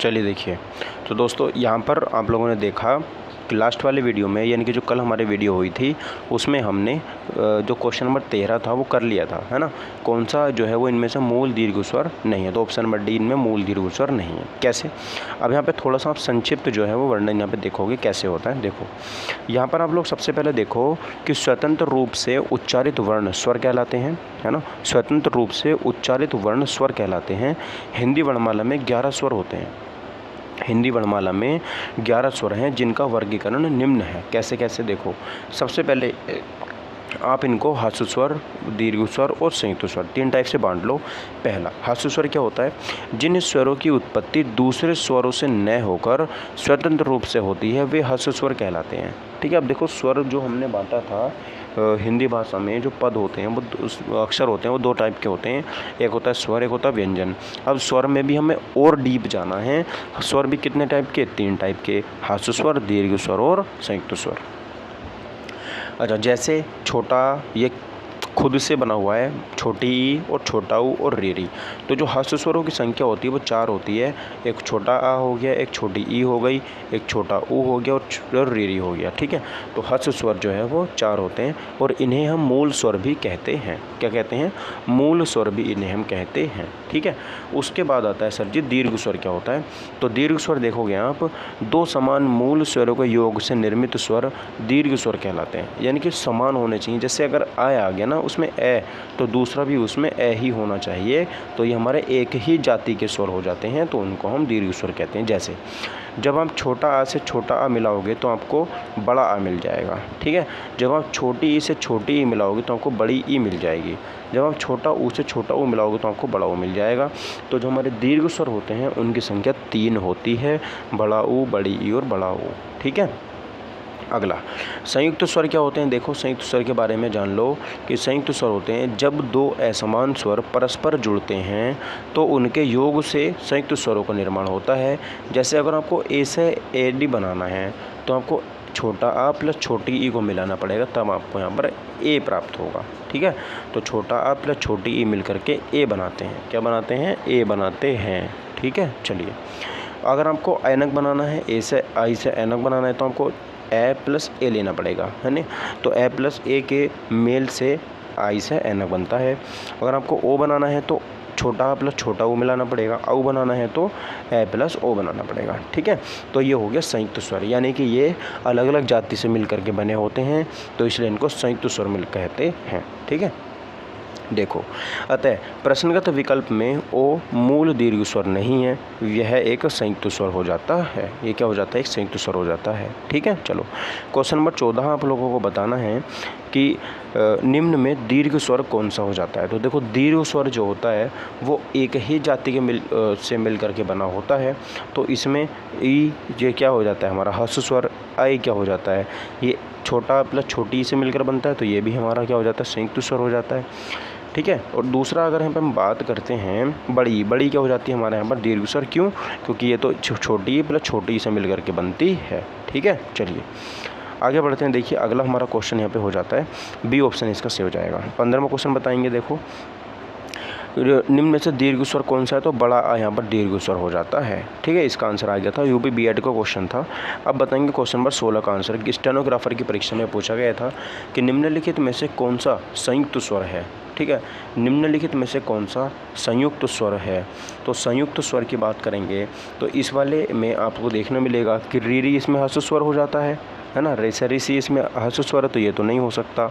चलिए देखिए, तो दोस्तों यहाँ पर आप लोगों ने देखा कि लास्ट वाले वीडियो में, यानी कि जो कल हमारी वीडियो हुई थी उसमें हमने जो क्वेश्चन नंबर 13 था वो कर लिया था, है ना। कौन सा जो है वो इनमें से मूल दीर्घ स्वर नहीं है, तो ऑप्शन नंबर डी इनमें मूल दीर्घ स्वर नहीं है। कैसे? अब यहाँ पे थोड़ा सा आप संक्षिप्त जो है वो वर्णन यहाँ पे देखोगे कैसे होता है। देखो यहाँ पर आप लोग सबसे पहले देखो कि स्वतंत्र रूप से उच्चारित वर्ण स्वर कहलाते हैं, है ना। स्वतंत्र रूप से उच्चारित वर्ण स्वर कहलाते हैं। हिंदी वर्णमाला में 11 स्वर होते हैं। हिंदी वर्णमाला में 11 स्वर हैं जिनका वर्गीकरण निम्न है। कैसे कैसे? देखो, सबसे पहले आप इनको ह्रस्व स्वर, दीर्घ स्वर और संयुक्त स्वर 3 टाइप से बांट लो। पहला ह्रस्व स्वर क्या होता है? जिन स्वरों की उत्पत्ति दूसरे स्वरों से न होकर स्वतंत्र रूप से होती है वे ह्रस्व स्वर कहलाते हैं। ठीक है। अब देखो, स्वर जो हमने बांटा था हिंदी भाषा में, जो पद होते हैं वो अक्षर होते हैं वो 2 टाइप के होते हैं। एक होता है स्वर, एक होता है व्यंजन। अब स्वर में भी हमें और डीप जाना है। स्वर भी कितने टाइप के? 3 टाइप के, ह्रस्व स्वर, दीर्घ स्वर और संयुक्त स्वर। अच्छा, जैसे छोटा, ये खुद से बना हुआ है, छोटी ई और छोटा ऊ और रीरी। तो जो ह्रस्व स्वरों की संख्या होती है वो 4 होती है। एक छोटा आ हो गया, एक छोटी ई हो गई, एक छोटा ऊ हो गया और रीरी हो गया। ठीक है। तो ह्रस्व स्वर जो है वो 4 होते हैं और इन्हें हम मूल स्वर भी कहते हैं। क्या कहते हैं? मूल स्वर भी इन्हें हम कहते हैं। ठीक है। उसके बाद आता है सर जी दीर्घ स्वर क्या होता है? तो दीर्घ स्वर देखोगे आप, 2 समान मूल स्वरों के योग से निर्मित स्वर दीर्घ स्वर कहलाते हैं। यानी कि समान होने चाहिए। जैसे अगर आ गया ना उसमें ए, तो दूसरा भी उसमें ए ही होना चाहिए। तो ये हमारे एक ही जाति के स्वर हो जाते हैं, तो उनको हम दीर्घ स्वर कहते हैं। जैसे जब आप छोटा आ से छोटा आ मिलाओगे तो आपको बड़ा आ मिल जाएगा। ठीक है। जब आप छोटी ई से छोटी ई मिलाओगे तो आपको बड़ी ई मिल जाएगी। जब आप छोटा ऊ से छोटा ऊ मिलाओगे तो आपको बड़ा ऊ मिल जाएगा। तो जो हमारे दीर्घ स्वर होते हैं उनकी संख्या 3 होती है, बड़ा ऊ, बड़ी ई और बड़ा ऊ। ठीक है। अगला संयुक्त स्वर क्या होते हैं? देखो, संयुक्त स्वर के बारे में जान लो कि संयुक्त स्वर होते हैं जब 2 असमान स्वर परस्पर जुड़ते हैं तो उनके योग से संयुक्त स्वरों का निर्माण होता है। जैसे अगर आपको ए से ए डी बनाना है तो आपको छोटा आ प्लस छोटी ई को मिलाना पड़ेगा, तब आपको यहाँ पर ए प्राप्त होगा। ठीक है। तो छोटा आ प्लस छोटी ई मिल करके ए बनाते हैं। क्या बनाते हैं? ए बनाते हैं। ठीक है। चलिए, अगर आपको ऐनक बनाना है, ए से आई से ऐनक बनाना है तो आपको ए प्लस ए लेना पड़ेगा, है ना। तो ए प्लस ए के मेल से आई से ऐनक बनता है। अगर आपको ओ बनाना है तो छोटा आ प्लस छोटा ओ मिलाना पड़ेगा। औ बनाना है तो ए प्लस ओ बनाना पड़ेगा। ठीक है। तो ये हो गया संयुक्त स्वर, यानी कि ये अलग अलग जाति से मिल करके बने होते हैं, तो इसलिए इनको संयुक्त स्वर मिल कहते हैं। ठीक है। देखो, अतः प्रश्नगत विकल्प में ओ मूल दीर्घ स्वर नहीं है, यह एक संयुक्त स्वर हो जाता है। ये क्या हो जाता है? एक संयुक्त स्वर हो जाता है। ठीक है। चलो, क्वेश्चन नंबर 14 आप लोगों को बताना है कि निम्न में दीर्घ स्वर कौन सा हो जाता है। तो देखो, दीर्घ स्वर जो होता है वो एक ही जाति के से मिल करके बना होता है। तो इसमें ई ये क्या हो जाता है? हमारा ह्रस्व स्वर। आई क्या हो जाता है? ये छोटा प्लस छोटी ई से मिलकर बनता है, तो ये भी हमारा क्या हो जाता है? संयुक्त स्वर हो जाता है। ठीक है। और दूसरा अगर यहाँ पे हम बात करते हैं बड़ी, बड़ी क्या हो जाती है हमारे यहाँ पर? दीर्घ स्वर। क्यों? क्योंकि ये तो छोटी प्लस छोटी से मिल करके बनती है। ठीक है। चलिए आगे बढ़ते हैं। देखिए, अगला हमारा क्वेश्चन यहाँ पे हो जाता है बी ऑप्शन इसका सही हो जाएगा। 15वां क्वेश्चन बताएंगे। देखो, निम्न में से दीर्घ स्वर कौन सा है? तो बड़ा आ यहाँ पर दीर्घ स्वर हो जाता है। ठीक है। इसका आंसर आ गया था, यूपी बीएड का क्वेश्चन था। अब बताएंगे क्वेश्चन नंबर 16 का आंसर। स्टेनोग्राफर की परीक्षा में पूछा गया था कि निम्नलिखित में से कौन सा संयुक्त स्वर है। ठीक है। निम्नलिखित में से कौन सा संयुक्त स्वर है? तो संयुक्त स्वर की बात करेंगे तो इस वाले में आपको देखने मिलेगा कि रीरी इसमें ह्रस्व स्वर हो जाता है ना। रेसा ऋषि इसमें ह्रस्व स्वर है, तो ये तो नहीं हो सकता।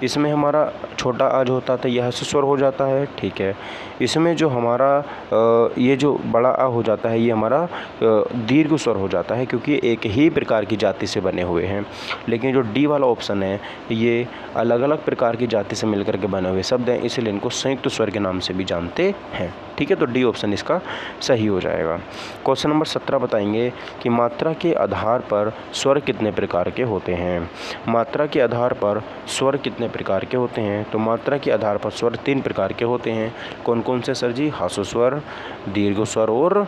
इसमें हमारा छोटा आ जो होता था ये ह्रस्व स्वर हो जाता है। ठीक है। इसमें जो हमारा ये जो बड़ा आ हो जाता है ये हमारा दीर्घ स्वर हो जाता है, क्योंकि एक ही प्रकार की जाति से बने हुए हैं। लेकिन जो डी वाला ऑप्शन है ये अलग अलग प्रकार की जाति से मिलकर के बने हुए शब्द हैं, इसलिए इनको संयुक्त स्वर के नाम से भी जानते हैं। ठीक है। तो डी ऑप्शन इसका सही हो जाएगा। क्वेश्चन नंबर 17 बताएंगे कि मात्रा के आधार पर स्वर कितने प्रकार के होते हैं। मात्रा के आधार पर स्वर कितने प्रकार के होते हैं? तो मात्रा के आधार पर स्वर 3 प्रकार के होते हैं। कौन कौन से सर जी? ह्रस्व स्वर, दीर्घ स्वर और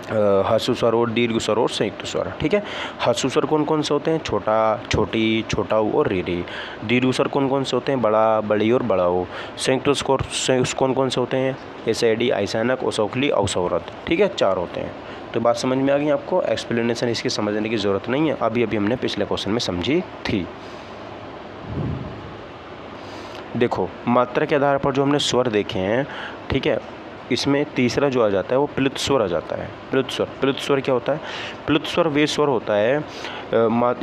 ह्रस्व स्वर और दीर्घ स्वर और संयुक्त स्वर। ठीक है। ह्रस्व स्वर कौन कौन से होते हैं? छोटा, छोटी, छोटा ऊ और रीरी। दीर्घ स्वर कौन कौन से होते हैं? बड़ा, बड़ी और बड़ा ऊ। संयुक्त स्वर कौन कौन से होते हैं? ऐसे डी, ऐसानक, औसौखली, औसौरत। ठीक है। 4 होते हैं। तो बात समझ में आ गई आपको, एक्सप्लेनेशन इसकी समझने की ज़रूरत नहीं है, अभी अभी हमने पिछले क्वेश्चन में समझी थी। देखो मात्रा के आधार पर जो हमने स्वर देखे हैं, ठीक है, इसमें तीसरा जो आ जाता है वो प्लुत स्वर आ जाता है। प्लुत स्वर क्या होता है? प्लुत स्वर वे स्वर होता है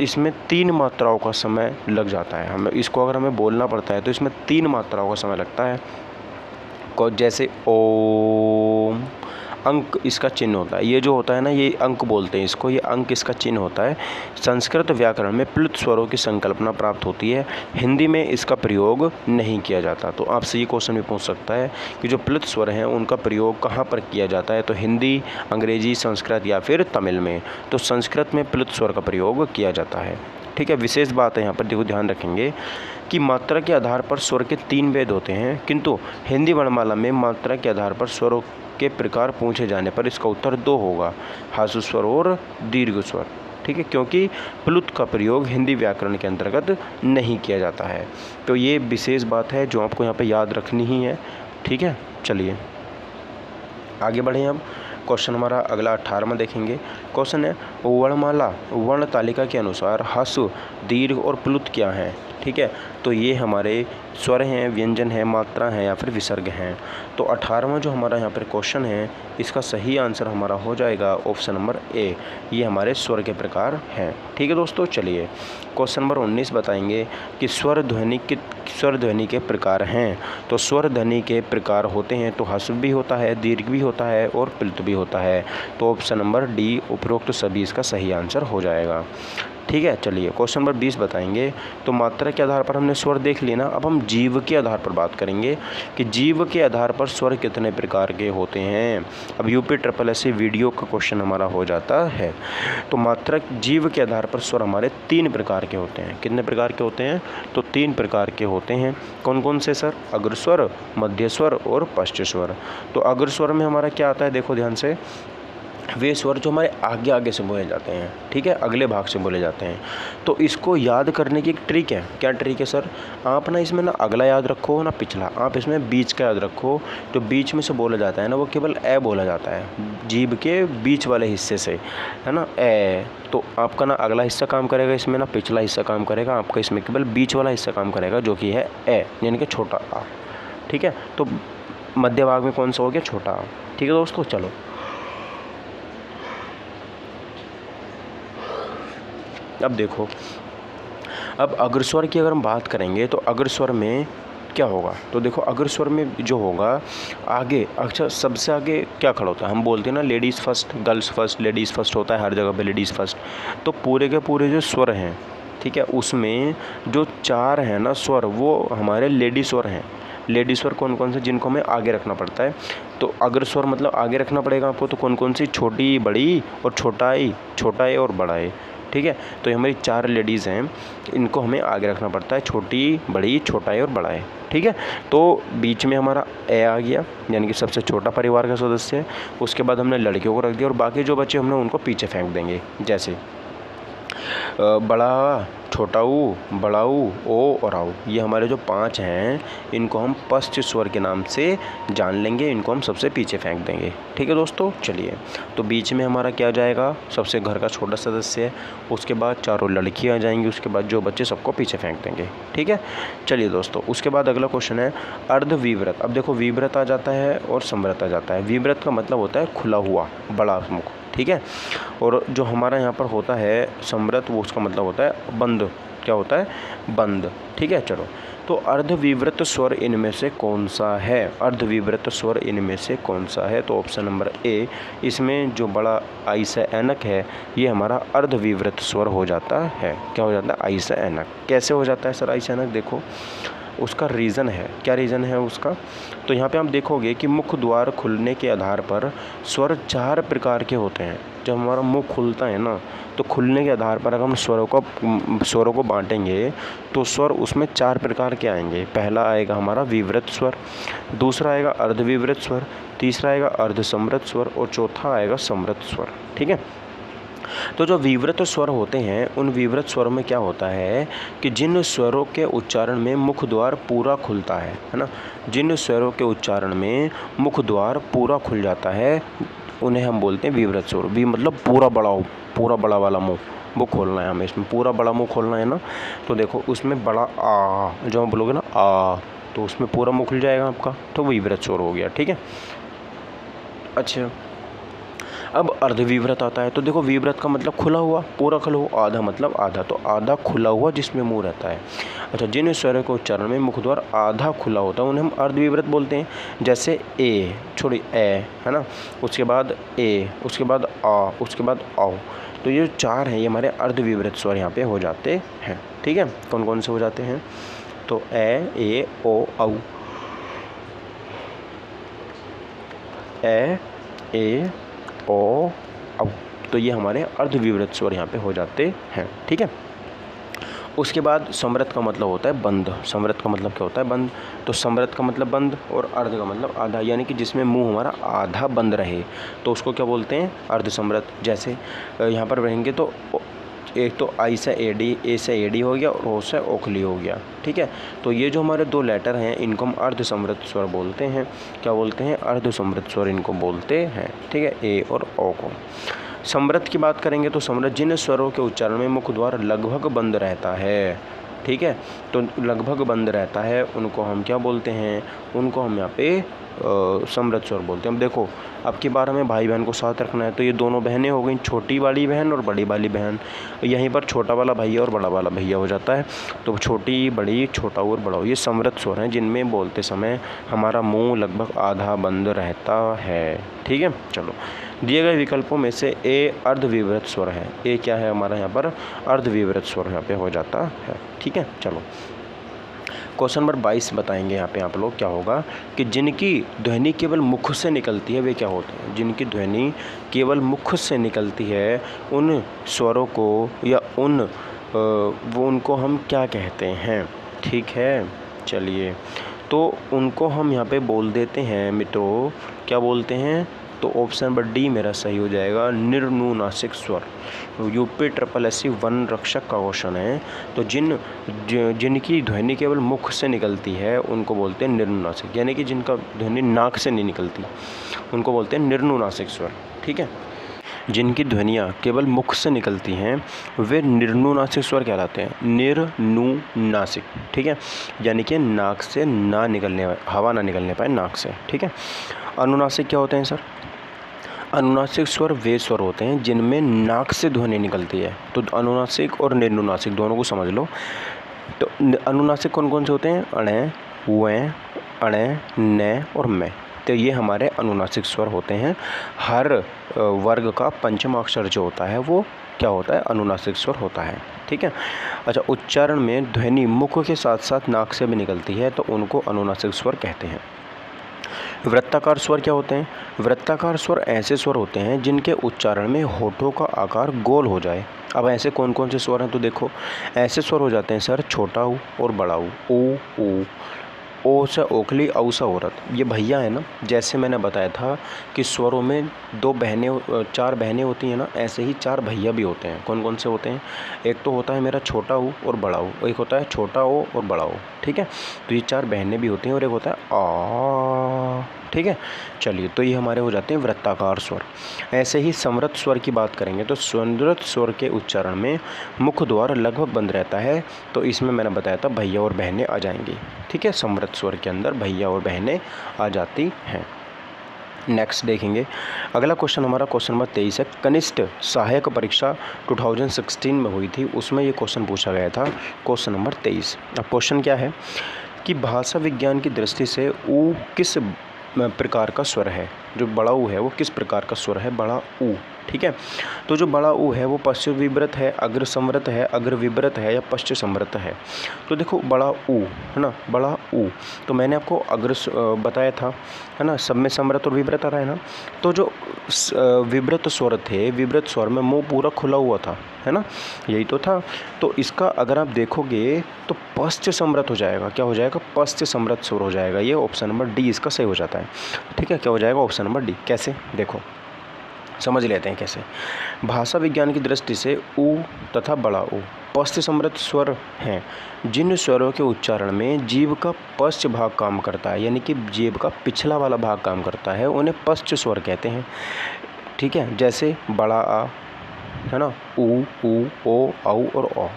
इसमें 3 मात्राओं का समय लग जाता है। हमें इसको अगर हमें बोलना पड़ता है तो इसमें 3 मात्राओं का समय लगता है। जैसे ओम, अंक इसका चिन्ह होता है, ये जो होता है ना, ये अंक बोलते हैं इसको, ये अंक इसका चिन्ह होता है। संस्कृत व्याकरण में प्लुत स्वरों की संकल्पना प्राप्त होती है, हिंदी में इसका प्रयोग नहीं किया जाता। तो आपसे ये क्वेश्चन भी पूछ सकता है कि जो प्लुत स्वर हैं उनका प्रयोग कहाँ पर किया जाता है, तो हिंदी, अंग्रेजी, संस्कृत या फिर तमिल में। तो संस्कृत में प्लुत स्वर का प्रयोग किया जाता है, ठीक है। विशेष बात है यहाँ पर, देखो ध्यान रखेंगे कि मात्रा के आधार पर स्वर के 3 भेद होते हैं, किंतु हिंदी वर्णमाला में मात्रा के आधार पर स्वरों के प्रकार पूछे जाने पर इसका उत्तर 2 होगा, ह्रस्व स्वर और दीर्घ स्वर, ठीक है, क्योंकि प्लुत का प्रयोग हिंदी व्याकरण के अंतर्गत नहीं किया जाता है। तो ये विशेष बात है जो आपको यहाँ पे याद रखनी ही है, ठीक है। चलिए आगे बढ़ें। अब क्वेश्चन हमारा अगला 18वां देखेंगे। क्वेश्चन है वर्णमाला वर्ण तालिका के अनुसार ह्रस्व, दीर्घ और प्लुत क्या हैं, ठीक है। तो ये हमारे स्वर हैं, व्यंजन हैं, मात्रा हैं या फिर विसर्ग हैं। तो 18वां जो हमारा यहाँ पर क्वेश्चन है, इसका सही आंसर हमारा हो जाएगा ऑप्शन नंबर ए, ये हमारे स्वर के प्रकार हैं, ठीक है दोस्तों। चलिए क्वेश्चन नंबर 19 बताएंगे कि स्वर ध्वनि के प्रकार हैं। तो स्वर ध्वनि के प्रकार होते हैं तो ह्रस्व भी होता है, दीर्घ भी होता है और प्लुत भी होता है। तो ऑप्शन नंबर डी उपरोक्त सभी इसका सही आंसर हो जाएगा, ठीक है। चलिए क्वेश्चन नंबर 20 बताएंगे। तो मात्रा के आधार पर हमने स्वर देख लिया ना, अब हम जीव के आधार पर बात करेंगे कि जीव के आधार पर स्वर कितने प्रकार के होते हैं। अब UPSSC वीडियो का क्वेश्चन हमारा हो जाता है। तो मात्रा जीव के आधार पर स्वर हमारे 3 प्रकार के होते हैं। कितने प्रकार के होते हैं? तो 3 प्रकार के होते हैं। कौन कौन से सर? अग्रस्वर, मध्य स्वर और पश्च स्वर। तो अग्रस्वर में हमारा क्या आता है, देखो ध्यान से, वे स्वर जो हमारे आगे आगे से बोले जाते हैं, ठीक है, अगले भाग से बोले जाते हैं। तो इसको याद करने की एक ट्रिक है। क्या ट्रिक है सर? आप ना इसमें ना अगला याद रखो ना पिछला, आप इसमें बीच का याद रखो। जो बीच में से बोला जाता है ना, वो केवल ए बोला जाता है, जीभ के बीच वाले हिस्से से, है ना, ए। तो आपका ना अगला हिस्सा काम करेगा इसमें, ना पिछला हिस्सा काम करेगा, आपका इसमें केवल बीच वाला हिस्सा काम करेगा जो कि है ए, यानी कि छोटा आ, ठीक है। तो मध्य भाग में कौन सा हो गया? छोटा आ, ठीक है दोस्तों। चलो अब देखो, अब अग्रस्वर की अगर हम बात करेंगे तो अग्रस्वर में क्या होगा? तो देखो अग्रस्वर में जो होगा आगे, अच्छा सबसे आगे क्या खड़ा होता है? हम बोलते हैं ना ladies first, girls first, ladies first होता है हर जगह पे, लेडीज़ फर्स्ट। तो पूरे के पूरे जो स्वर हैं, ठीक है, उसमें जो 4 हैं ना स्वर, वो हमारे लेडी स्वर हैं। लेडी स्वर कौन कौन से, जिनको हमें आगे रखना पड़ता है। तो अग्रस्वर मतलब आगे रखना पड़ेगा आपको। तो कौन कौन सी? छोटी, बड़ी और छोटा ए और बड़ा ए, ठीक है। तो ये हमारी 4 लेडीज़ हैं, इनको हमें आगे रखना पड़ता है, छोटी, बड़ी, छोटा ए और बड़ा ए, ठीक है। तो बीच में हमारा ए आ गया, यानी कि सबसे छोटा परिवार का सदस्य है। उसके बाद हमने लड़कियों को रख दिया और बाकी जो बच्चे हमने उनको पीछे फेंक देंगे, जैसे बड़ा, छोटा ऊ, बड़ा ऊ, ओ और आओ। ये हमारे जो 5 हैं, इनको हम पश्च स्वर के नाम से जान लेंगे, इनको हम सबसे पीछे फेंक देंगे, ठीक है दोस्तों। चलिए, तो बीच में हमारा क्या जाएगा? सबसे घर का छोटा सदस्य है। उसके बाद चारों लड़कियां आ जाएंगी, उसके बाद जो बच्चे सबको पीछे फेंक देंगे, ठीक है। चलिए दोस्तों, उसके बाद अगला क्वेश्चन है अर्धविव्रत। अब देखो विव्रत आ जाता है और समव्रत आ जाता है। विव्रत का मतलब होता है खुला हुआ, बड़ा मुख, ठीक है। और जो हमारा यहाँ पर होता है समव्रत, वो उसका मतलब होता है बंद। क्या होता है? बंद, ठीक है। चलो, तो अर्धविव्रत स्वर इनमें से कौन सा है? अर्धविव्रत स्वर इनमें से कौन सा है? तो ऑप्शन नंबर ए, इसमें जो बड़ा आई से ऐनक है, ये हमारा अर्धविव्रत स्वर हो जाता है। क्या हो जाता है? आई से ऐनक। कैसे हो जाता है सर आई से ऐनक? देखो उसका रीज़न है। क्या रीज़न है उसका? तो यहाँ पे आप देखोगे कि मुख द्वार खुलने के आधार पर स्वर 4 प्रकार के होते हैं। जब हमारा मुख खुलता है ना, तो खुलने के आधार पर अगर हम स्वरों को बांटेंगे तो स्वर उसमें 4 प्रकार के आएंगे। पहला आएगा हमारा विव्रत स्वर, दूसरा आएगा अर्धविव्रत स्वर, तीसरा आएगा अर्धसमव्रत स्वर और चौथा आएगा समव्रत स्वर, ठीक है। तो जो विव्रत स्वर होते हैं, उन विव्रत स्वरों में क्या होता है कि जिन स्वरों के उच्चारण में मुख द्वार पूरा खुलता है ना, जिन स्वरों के उच्चारण में मुख द्वार पूरा खुल जाता है, उन्हें हम बोलते हैं विवृत स्वर। वी मतलब पूरा बड़ा हो, पूरा बड़ा वाला मुंह वो खोलना है हमें, इसमें पूरा बड़ा मुंह खोलना है ना। तो देखो उसमें बड़ा आ जो हम बोलोगे ना आ, तो उसमें पूरा मुंह खुल जाएगा आपका, तो विवृत स्वर हो गया। ठीक है। अच्छा, अब अर्धविवृत आता है। तो देखो विवृत का मतलब खुला हुआ, पूरा खुला हुआ, आधा मतलब आधा, तो आधा खुला हुआ जिसमें मुंह रहता है। अच्छा, जिन स्वरों के उच्चारण में मुख द्वार आधा खुला होता है उन्हें हम अर्धविवृत बोलते हैं। जैसे ए, छोड़ी ए, है ना, उसके बाद ए, उसके बाद आ, उसके बाद आओ। तो ये 4 हैं, ये हमारे अर्धविवृत स्वर यहाँ पे हो जाते हैं। ठीक है, कौन कौन से हो जाते हैं? तो ए ओ औ, ए ओ औ, तो ये हमारे अर्धविवृत स्वर यहाँ पे हो जाते हैं। ठीक है। उसके बाद समृत का मतलब होता है बंद। समृत का मतलब क्या होता है? बंद। तो समृत का मतलब बंद और अर्ध का मतलब आधा, यानी कि जिसमें मुंह हमारा आधा बंद रहे तो उसको क्या बोलते हैं? अर्ध समृत। जैसे यहाँ पर रहेंगे तो एक तो आई से एडी, ए से एडी हो गया और ओ से ओखली हो गया। ठीक है। तो ये जो हमारे 2 लेटर हैं इनको हम अर्ध समृत स्वर बोलते हैं। क्या बोलते हैं? अर्ध समृत स्वर इनको बोलते हैं। ठीक है, ए और ओ को। समृत की बात करेंगे तो समृत जिन स्वरों के उच्चारण में मुख द्वार लगभग बंद रहता है। ठीक है, तो लगभग बंद रहता है उनको हम क्या बोलते हैं? उनको हम यहाँ पे समृत स्वर बोलते हैं। अब देखो, अब की बार हमें भाई बहन को साथ रखना है, तो ये दोनों बहनें हो गई, छोटी वाली बहन और बड़ी वाली बहन। यहीं पर छोटा वाला भैया और बड़ा वाला भैया हो जाता है। तो छोटी बड़ी, छोटा और बड़ा, ये समृत स्वर हैं जिनमें बोलते समय हमारा मुंह लगभग आधा बंद रहता है। ठीक है। चलो, दिए गए विकल्पों में से ए अर्धविवृत स्वर है। ए क्या है हमारा यहाँ पर? अर्धविवृत स्वर यहाँ पे हो जाता है। ठीक है। चलो, क्वेश्चन नंबर 22 बताएंगे यहाँ पे आप लोग क्या होगा कि जिनकी ध्वनि केवल मुख से निकलती है वे क्या होते हैं? जिनकी ध्वनि केवल मुख से निकलती है उन स्वरों को या उनको हम क्या कहते हैं? ठीक है। चलिए, तो उनको हम यहाँ पे बोल देते हैं मित्रों, क्या बोलते हैं? तो ऑप्शन नंबर डी मेरा सही हो जाएगा, निर्नुनासिक स्वर। यूपी SSC 1 रक्षक का क्वेश्चन है। तो जिनकी ध्वनि केवल मुख से निकलती है उनको बोलते हैं निर्नुनासिक, यानी कि जिनका ध्वनि नाक से नहीं निकलती उनको बोलते हैं निर्नुनासिक स्वर। ठीक है। जिनकी ध्वनियाँ केवल मुख से निकलती हैं वे निर्नुनासिक स्वर कहलाते हैं। निर्नुनासिक। ठीक है, यानी कि नाक से ना निकलने, हवा ना निकलने पाए नाक से। ठीक है। अनुनासिक क्या होते हैं सर? अनुनासिक स्वर वे स्वर होते हैं जिनमें नाक से ध्वनि निकलती है। तो अनुनासिक और निर्नुनासिक दोनों को समझ लो। तो अनुनासिक कौन कौन से होते हैं? अणे, वे, अणे, न और मैं। तो ये हमारे अनुनासिक स्वर होते हैं। हर वर्ग का पंचम अक्षर जो होता है वो क्या होता है? अनुनासिक स्वर होता है। ठीक है। अच्छा, उच्चारण में ध्वनि मुख के साथ साथ नाक से भी निकलती है तो उनको अनुनासिक स्वर कहते हैं। वृत्ताकार स्वर क्या होते हैं? वृत्ताकार स्वर ऐसे स्वर होते हैं जिनके उच्चारण में होठों का आकार गोल हो जाए। अब ऐसे कौन कौन से स्वर हैं? तो देखो, ऐसे स्वर हो जाते हैं सर छोटा ऊ और बड़ा ऊ। ऊ, ओ से ओखली, औ से औरत। ये भैया है ना, जैसे मैंने बताया था कि स्वरों में 4 बहनें होती हैं ना, ऐसे ही 4 भैया भी होते हैं। कौन कौन से होते हैं? एक तो होता है मेरा छोटा ऊ और बड़ा ऊ, एक होता है छोटा ओ और बड़ा ओ। ठीक है। तो ये 4 बहनें भी होती हैं और एक होता है आ। ठीक है। चलिए, तो ये हमारे हो जाते हैं वृत्ताकार स्वर। ऐसे ही समृत स्वर की बात करेंगे तो समृत स्वर के उच्चारण में मुख द्वार लगभग बंद रहता है। तो इसमें मैंने बताया था भैया और बहनें आ जाएंगी। ठीक है, समृत स्वर के अंदर भैया और बहनें आ जाती हैं। नेक्स्ट देखेंगे, अगला क्वेश्चन हमारा क्वेश्चन नंबर 23 है। कनिष्ठ सहायक परीक्षा 2016 में हुई थी, उसमें ये क्वेश्चन पूछा गया था, क्वेश्चन नंबर 23। अब क्वेश्चन क्या है कि भाषा विज्ञान की दृष्टि से ऊ किस प्रकार का स्वर है? जो बड़ा ऊ है वो किस प्रकार का स्वर है? बड़ा ऊ। ठीक है। तो जो बड़ा ऊ है वो पश्च विवृत है, अग्र समृत है, अग्र विवृत है या पश्च समृत है? तो देखो, बड़ा ऊ है ना, बड़ा ऊ। तो मैंने आपको अग्र बताया था, है ना, सब में समृत और विवृत आ रहा है ना। तो जो विवृत स्वर थे, विवृत स्वर में मुंह पूरा खुला हुआ था, है ना, यही तो था। तो इसका अगर आप देखोगे तो पश्च समृत हो जाएगा। क्या हो जाएगा? पश्च समृत स्वर हो जाएगा। ये ऑप्शन नंबर डी इसका सही हो जाता है। ठीक है, क्या हो जाएगा? Option number D. कैसे? देखो, समझ लेते हैं कैसे। भाषा विज्ञान की दृष्टि से ऊ तथा बड़ा ऊ पश्च समृत स्वर हैं। जिन स्वरों के उच्चारण में जीभ का पश्च भाग काम करता है, यानी कि जीभ का पिछला वाला भाग काम करता है, उन्हें पश्च स्वर कहते हैं। ठीक है, जैसे बड़ा आ, है ना, ऊ, ओ, औ और औ,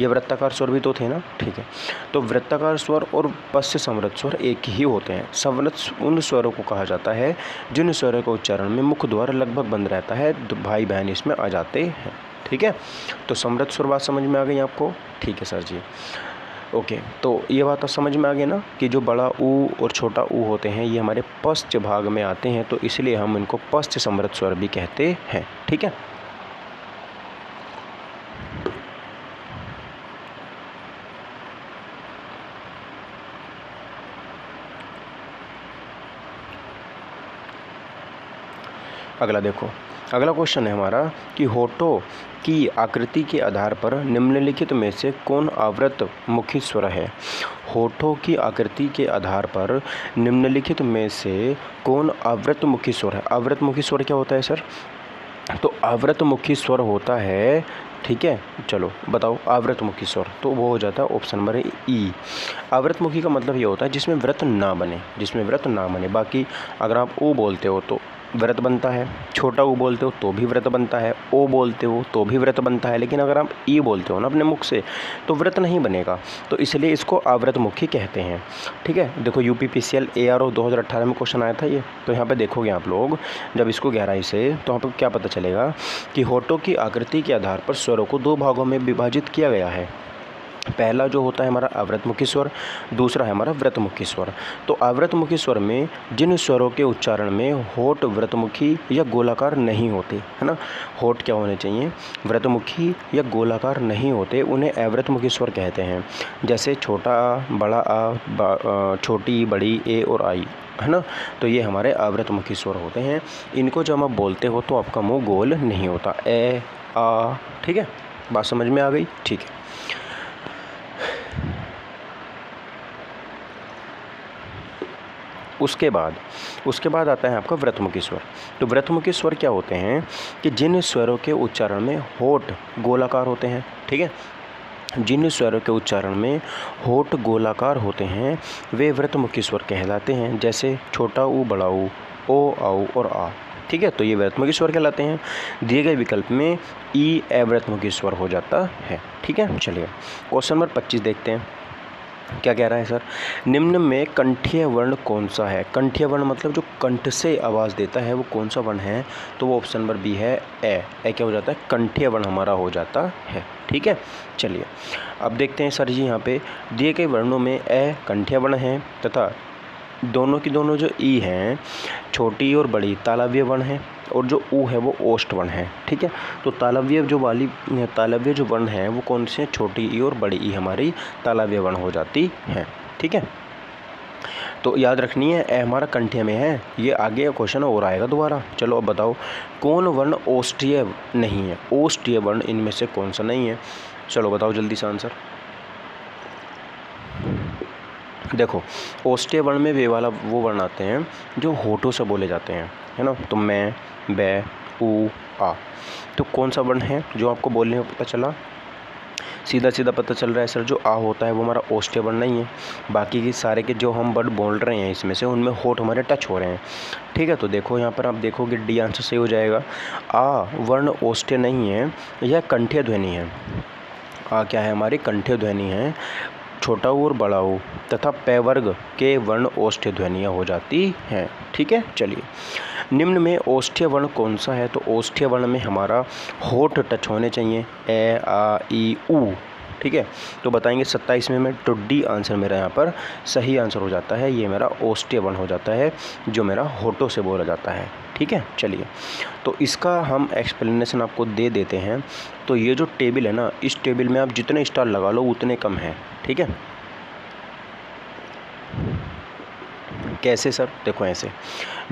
ये वृत्ताकार स्वर भी तो थे ना। ठीक है, तो वृत्ताकार स्वर और पश्च समृद्ध स्वर एक ही होते हैं। समृद्ध उन स्वरों को कहा जाता है जिन स्वरों का उच्चारण में मुख द्वार लगभग बंद रहता है, भाई बहन इसमें आ जाते हैं। ठीक है, तो समृद्ध स्वर बात समझ में आ गई आपको? ठीक है सर जी, ओके। तो ये बात तो समझ में आ गई ना कि जो बड़ा ऊ और छोटा ऊ होते हैं ये हमारे पश्च भाग में आते हैं, तो इसलिए हम इनको पश्च समृद्ध स्वर भी कहते हैं। ठीक है, अगला देखो, अगला क्वेश्चन है हमारा कि होठों की आकृति के आधार पर निम्नलिखित में से कौन आवृत मुखी स्वर है? होठों की आकृति के आधार पर निम्नलिखित में से कौन आवृत मुखी स्वर है? आवृत मुखी स्वर क्या होता है सर? तो आवृत मुखी स्वर होता है, ठीक है, चलो बताओ आवृत मुखी स्वर, तो वो हो जाता है ऑप्शन नंबर ई। आवृत मुखी का मतलब ये होता है जिसमें व्रत ना बने, जिसमें व्रत ना बने। बाकी अगर आप ओ बोलते हो तो व्रत बनता है, छोटा ऊ बोलते हो तो भी व्रत बनता है, ओ बोलते हो तो भी व्रत बनता है, लेकिन अगर आप ई बोलते हो ना अपने मुख से तो व्रत नहीं बनेगा, तो इसलिए इसको आवृत मुखी कहते हैं। ठीक है, देखो यूपीपीसीएल ARO 2018 में क्वेश्चन आया था ये, तो यहाँ पे देखोगे आप लोग जब इसको गहराई से, तो यहाँ पर क्या पता चलेगा कि होठों की आकृति के आधार पर स्वरों को दो भागों में विभाजित किया गया है। पहला जो होता है हमारा आवृतमुखी स्वर, दूसरा है हमारा व्रतमुखी स्वर। तो आवृतमुखी स्वर में जिन स्वरों के उच्चारण में होठ व्रतमुखी या गोलाकार नहीं होते, है ना, होठ क्या होने चाहिए, व्रतमुखी या गोलाकार नहीं होते, उन्हें अवृतमुखी स्वर कहते हैं। जैसे छोटा आ, बड़ा आ, छोटी बड़ी ए और आई, है ना, तो ये हमारे आवृतमुखी स्वर होते हैं। इनको जब आप बोलते हो तो आपका मुंह गोल नहीं होता, ए आ। ठीक है, बात समझ में आ गई? ठीक है, उसके बाद आता है आपका व्रतमुखी स्वर। तो व्रतमुखी स्वर क्या होते हैं कि जिन स्वरों के उच्चारण में होठ गोलाकार होते हैं, ठीक है, जिन स्वरों के उच्चारण में होठ गोलाकार होते हैं वे व्रतमुखी स्वर कहलाते हैं। जैसे छोटा ऊ, बड़ा ऊ, ओ, औ और आ। ठीक है, तो ये व्रतमुखी स्वर कहलाते हैं। दिए गए विकल्प में ई अव्रतमुखी स्वर हो जाता है। ठीक है, चलिए क्वेश्चन नंबर 25 देखते हैं क्या कह रहा है सर। निम्न में कंठीय वर्ण कौन सा है? कंठीय वर्ण मतलब जो कंठ से आवाज़ देता है वो कौन सा वर्ण है? तो वो ऑप्शन नंबर बी है ए। क्या हो जाता है? कंठीय वर्ण हमारा हो जाता है। ठीक है, चलिए अब देखते हैं सर जी, यहाँ पे दिए गए वर्णों में ए कंठीय वर्ण है तथा दोनों की दोनों जो ई हैं छोटी और बड़ी तालव्य वर्ण है, और जो ऊ है वो ओष्ठ वर्ण है। ठीक है, तो तालव्य जो वर्ण है वो कौन से? छोटी ई और बड़ी ई हमारी तालव्य वर्ण हो जाती है। ठीक है, तो याद रखनी है ए हमारा कंठीय में है। ये आगे क्वेश्चन और आएगा दोबारा। चलो अब बताओ कौन वर्ण ओष्ठीय नहीं है? ओष्ठीय वर्ण इनमें से कौन सा नहीं है? चलो बताओ जल्दी से आंसर। देखो ओष्ठीय वर्ण में वे वाला वो वर्ण आते हैं जो होठों से बोले जाते हैं, है ना, तो मैं, बे, ऊ, आ। तो कौन सा वर्ण है जो आपको बोलने में पता चला? सीधा सीधा पता चल रहा है सर, जो आ होता है वो हमारा ओष्ठीय वर्ण नहीं है। बाकी के सारे के जो हम वर्ड बोल रहे हैं इसमें से उनमें होठ हमारे टच हो रहे हैं। ठीक है, तो देखो यहाँ पर आप देखोगे डी आंसर सही हो जाएगा। आ वर्ण ओष्ठीय नहीं है, यह कंठीय ध्वनि है। आ क्या है? हमारी कंठीय ध्वनि है। छोटा ऊ और बड़ा ऊ तथा पै वर्ग के वर्ण ओष्ठीय ध्वनियाँ हो जाती हैं। ठीक है, चलिए निम्न में ओष्ठीय वर्ण कौन सा है? तो ओष्ठीय वर्ण में हमारा होठ टच होने चाहिए, ए, आ, ई, ऊ। ठीक है, तो बताएंगे 27 में तो डी आंसर मेरा यहाँ पर सही आंसर हो जाता है। ये मेरा ओष्ठीय वर्ण हो जाता है जो मेरा होठों से बोला जाता है। ठीक है, चलिए तो इसका हम एक्सप्लेनेशन आपको दे देते हैं। तो ये जो टेबल है ना, इस टेबल में आप जितने स्टार लगा लो उतने कम हैं। ठीक है, कैसे सर? देखो ऐसे,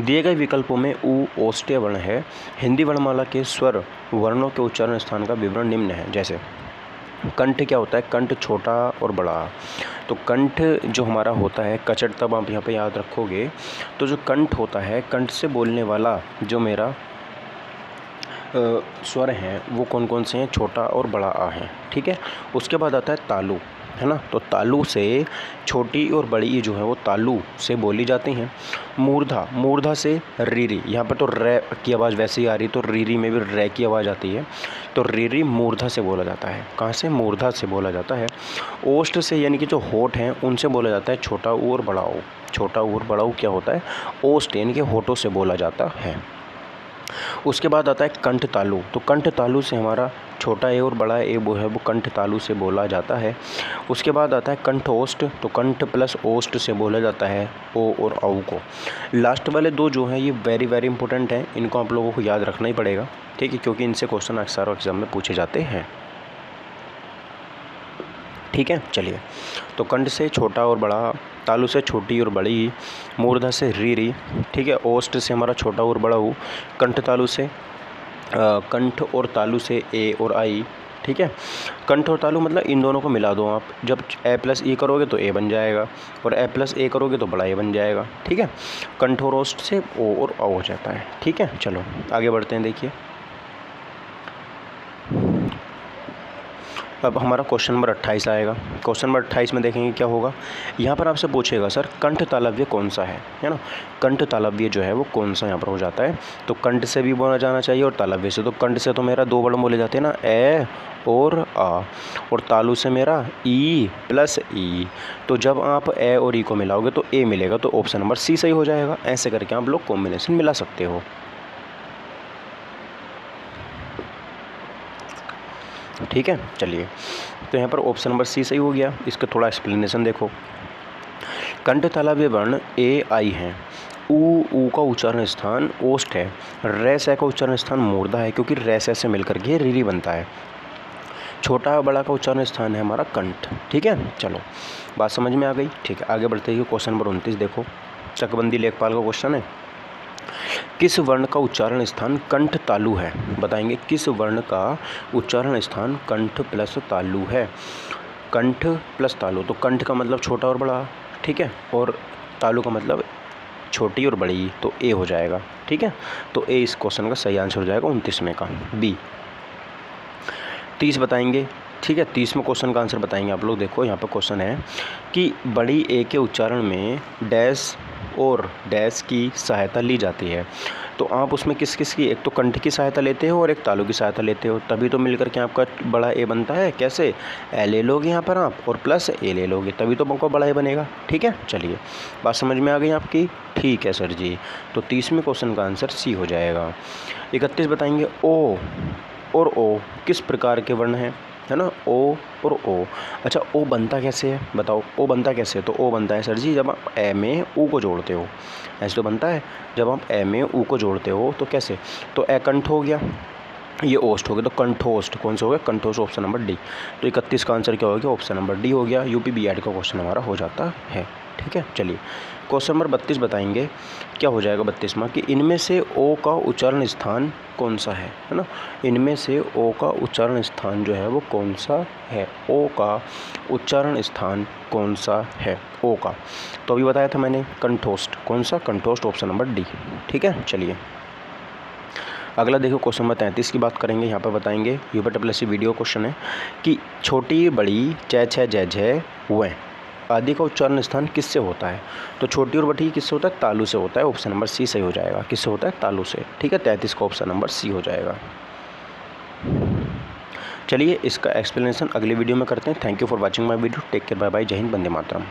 दिए गए विकल्पों में ऊ ओष्ठीय वर्ण है। हिंदी वर्णमाला के स्वर वर्णों के उच्चारण स्थान का विवरण निम्न है। जैसे कंठ क्या होता है? कंठ छोटा और बड़ा। तो कंठ जो हमारा होता है कचड़, तब आप यहाँ पे याद रखोगे, तो जो कंठ होता है, कंठ से बोलने वाला जो मेरा स्वर हैं वो कौन कौन से हैं? छोटा और बड़ा आ है। ठीक है, उसके बाद आता है तालु। है ना। तो तालु से छोटी और बड़ी ई जो है वो तालु से बोली जाती हैं। मूर्धा, मूर्धा से रीरी, यहाँ पर तो रै की आवाज़ वैसे ही आ रही, तो रीरी में भी रै की आवाज़ आती है, तो रीरी मूर्धा से बोला जाता है। कहाँ से? मूर्धा से बोला जाता है। ओष्ठ से यानी कि जो होठ हैं उनसे बोला जाता है छोटा ऊ और बड़ा ऊ। छोटा ऊ और बड़ा ऊ क्या होता है? ओष्ठ यानी कि होठों से बोला जाता है। उसके बाद आता है कंठ तालु। तो कंठ तालु से हमारा छोटा ए और बड़ा ए वो है वो कंठ तालु से बोला जाता है। उसके बाद आता है कंठोष्ठ। तो कंठ प्लस ओष्ठ से बोला जाता है ओ और औ को। लास्ट वाले दो जो हैं ये वेरी वेरी इंपॉर्टेंट हैं, इनको आप लोगों को याद रखना ही पड़ेगा, ठीक है, क्योंकि इनसे क्वेश्चन अक्सर एग्जाम में पूछे जाते हैं। ठीक है, चलिए। तो कंठ से छोटा और बड़ा, तालु से छोटी और बड़ी, मूर्धा से रीरी, ठीक है, ओष्ठ से हमारा छोटा और बड़ा ऊ, कंठ तालु से कंठ और तालु से ए और आई, ठीक है। कंठ और तालु मतलब इन दोनों को मिला दो आप, जब ए प्लस ई करोगे तो ए बन जाएगा, और ए प्लस ए करोगे तो बड़ा ए बन जाएगा, ठीक है। कंठ और ओष्ठ से ओ और औ हो जाता है, ठीक है। चलो आगे बढ़ते हैं। देखिए अब हमारा क्वेश्चन नंबर 28 आएगा। क्वेश्चन नंबर 28 में देखेंगे क्या होगा। यहाँ पर आपसे पूछेगा सर कंठ तालव्य कौन सा है ना। कंठ तालव्य जो है वो कौन सा यहाँ पर हो जाता है। तो कंठ से भी बोला जाना चाहिए और तालव्य से। तो कंठ से तो मेरा दो वर्ड बोले जाते हैं ना, ए और आ, और तालु से मेरा ई प्लस ई। तो जब आप ए और ई को मिलाओगे तो ए मिलेगा, तो ऑप्शन नंबर सी सही हो जाएगा। ऐसे करके आप लोग कॉम्बिनेशन मिला सकते हो, ठीक है। चलिए तो यहाँ पर ऑप्शन नंबर सी सही हो गया। इसका थोड़ा एक्सप्लेनेशन देखो। कंठ तालव्य वर्ण ए आई हैं। ऊ का उच्चारण स्थान ओष्ठ है। रै से का उच्चारण स्थान मूर्धा है, क्योंकि रै से मिलकर के रीरी बनता है। छोटा बड़ा का उच्चारण स्थान है हमारा कंठ, ठीक है। चलो बात समझ में आ गई, ठीक है। आगे बढ़ते हैं। क्वेश्चन नंबर 29 देखो, चकबंदी लेखपाल का क्वेश्चन है। किस वर्ण का उच्चारण स्थान कंठ तालु है? बताएंगे किस वर्ण का उच्चारण स्थान कंठ प्लस तालु है। कंठ प्लस तालु, तो कंठ का मतलब छोटा और बड़ा, ठीक है, और तालु का मतलब छोटी और बड़ी, तो ए हो जाएगा, ठीक है। तो ए इस क्वेश्चन का सही आंसर हो जाएगा 29वें का, बी। 30 बताएंगे, ठीक है। 30वें क्वेश्चन का आंसर बताएंगे आप लोग। देखो यहाँ पर क्वेश्चन है कि बड़ी ए के उच्चारण में डैश और डैश की सहायता ली जाती है। तो आप उसमें किस किस की, एक तो कंठ की सहायता लेते हो और एक तालु की सहायता लेते हो, तभी तो मिलकर के आपका बड़ा ए बनता है। कैसे? ए ले लोगे यहाँ पर आप और प्लस ए ले लोगे, तभी तो आपका बड़ा ए बनेगा, ठीक है। चलिए बात समझ में आ गई आपकी, ठीक है सर जी। तो 30वें क्वेश्चन का आंसर सी हो जाएगा। 31 बताएंगे ओ और ओ किस प्रकार के वर्ण हैं, है ना। ओ और ओ, अच्छा ओ बनता कैसे है बताओ। ओ बनता कैसे है? तो ओ बनता है सर जी जब आप ए में ऊ को जोड़ते हो, ऐसे तो बनता है। जब आप ए में ऊ को जोड़ते हो तो कैसे, तो ए कंठ हो गया, ये ओष्ठ हो गया, तो कंठोष्ठ कौन सा हो गया? कंठोष्ठ, ऑप्शन नंबर डी। तो 31 का आंसर क्या हो गया? ऑप्शन नंबर डी हो गया। यूपी बीएड का क्वेश्चन हमारा हो जाता है, ठीक है। चलिए क्वेश्चन नंबर 32 बताएंगे क्या हो जाएगा 32वां, कि इनमें से ओ का उच्चारण स्थान कौन सा है ना। इनमें से ओ का उच्चारण स्थान जो है वो कौन सा है। ओ का उच्चारण स्थान कौन सा है, ओ का। तो अभी बताया था मैंने कंठोष्ठ, कौन सा? कंठोष्ठ, ऑप्शन नंबर डी, ठीक है। चलिए अगला देखो क्वेश्चन नंबर 33 की बात करेंगे। यहाँ पर बताएंगे यूपीएससी वीडियो क्वेश्चन है कि छोटी बड़ी च छ जय जय व आदि का उच्चारण स्थान किससे होता है। तो छोटी और बड़ी किससे होता है? तालु से होता है। ऑप्शन नंबर सी सही हो जाएगा। किससे होता है? तालु से, ठीक है। 33 का ऑप्शन नंबर सी हो जाएगा। चलिए इसका एक्सप्लेनेशन अगले वीडियो में करते हैं। Thank you for watching my video. Take care, bye bye, जय हिंद, वंदे मातरम।